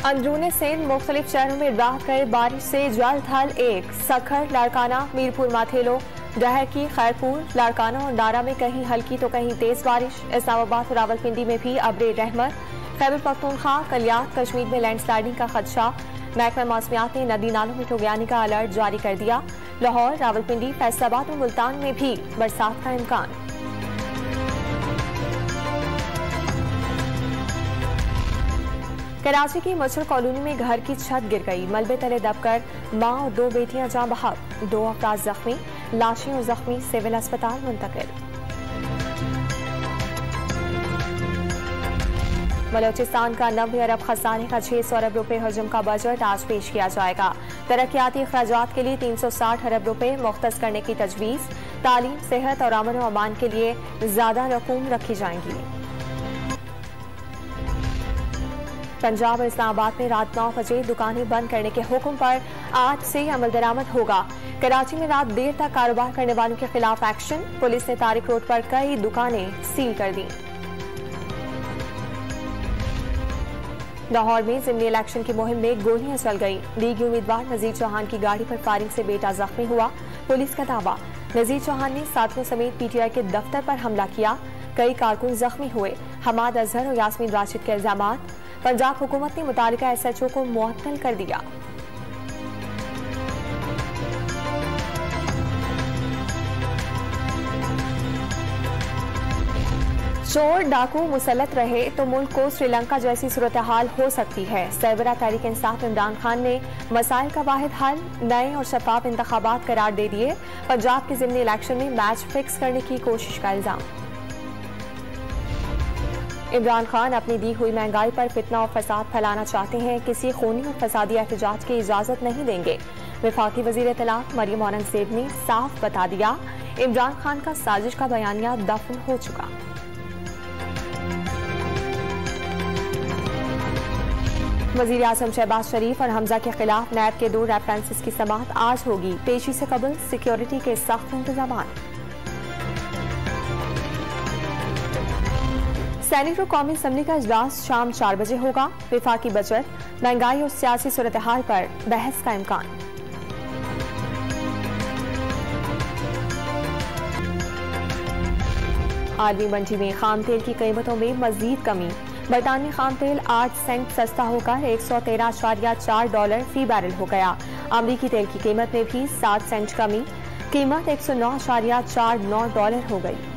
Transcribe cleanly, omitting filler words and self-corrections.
अंदरूनी सिंध मुख्तलिफ शहरों में राहत गए बारिश से जल थल एक सखर, लाड़काना, मीरपुर माथेलो, डहकी, खैरपुर, लाड़काना और नारा में कहीं हल्की तो कहीं तेज बारिश। इस्लामाबाद और रावलपिंडी में भी अब्रे रहमत। खैबर पख्तूनख्वा, कलियात, कश्मीर में लैंडस्लाइडिंग का खदशा। महकमा मौसमियात ने नदी नालों में टोगयानी का अलर्ट जारी कर दिया। लाहौर, रावलपिंडी, फैसलाबाद और मुल्तान में भी बरसात का इम्कान। कराची की मच्छर कॉलोनी में घर की छत गिर गई। मलबे तले दबकर मां और 2 बेटियां जान बहक। 2 अफराद जख्मी, लाशें और जख्मी सिविल अस्पताल मुंतकिल। बलोचिस्तान का 90 अरब खजाने का 600 अरब रुपए हजम का बजट आज पेश किया जाएगा। तरक्याती अखराजात के लिए 360 अरब रुपए मुख्तस करने की तजवीज़। तालीम, सेहत और अमन और अमान के लिए ज्यादा रकूम रखी जाएंगी। पंजाब और इस्लामाबाद में रात 9 बजे दुकानें बंद करने के हुक्म पर आज से अमल दरामद होगा। कराची में रात देर तक कारोबार करने वालों के खिलाफ एक्शन। पुलिस ने तारिक रोड पर कई दुकानें सील कर दी। लाहौर में जिमनी इलेक्शन की मुहिम में गोलियां चल गई। लीगी उम्मीदवार नजीर चौहान की गाड़ी पर फायरिंग से बेटा जख्मी हुआ। पुलिस का दावा, नजीर चौहान ने साथियों समेत पीटीआई के दफ्तर पर हमला किया। कई कारकुन जख्मी हुए। हमाद अजहर और यास्मीन राशिद के इल्जामात। पंजाब हुकूमत ने मुतालिका एसएचओ को मुअत्तल कर दिया। चोर डाकू मुसल्लत रहे तो मुल्क को श्रीलंका जैसी सूरत हाल हो सकती है। सरबराह तहरीक इंसाफ इमरान खान ने मसाइल का वाहिद हल नए और शफाफ इंतखाबात करार दे दिए। पंजाब के जिमनी इलेक्शन में मैच फिक्स करने की कोशिश का इल्जाम। इमरान खान अपनी दी हुई महंगाई पर फितना और फसाद फैलाना चाहते हैं। किसी खूनी और फसादी एहतजाज की इजाजत नहीं देंगे। वफाकी वजीर इत्तलात मरियम औरंगजेब ने साफ बता दिया, इमरान खान का साजिश का बयानिया दफन हो चुका। वजीर आजम शहबाज शरीफ और हमजा के खिलाफ नैब के 2 रेफरेंसेस की समाअत आज होगी। पेशी से कबल सिक्योरिटी के सख्त इंतजाम। सैनिक और कौमी असम्बली का इजलास शाम 4 बजे होगा। वफाकी बजट, महंगाई और सियासी सूरत हाल पर बहस का इम्कान। आलमी मंडी में खाम तेल की कीमतों में मजीद कमी। बरतानवी खाम तेल 8 सेंट सस्ता होकर $113.4 फी बैरल हो गया। अमरीकी तेल की कीमत में भी 7 सेंट कमी। कीमत $109.49 हो गई।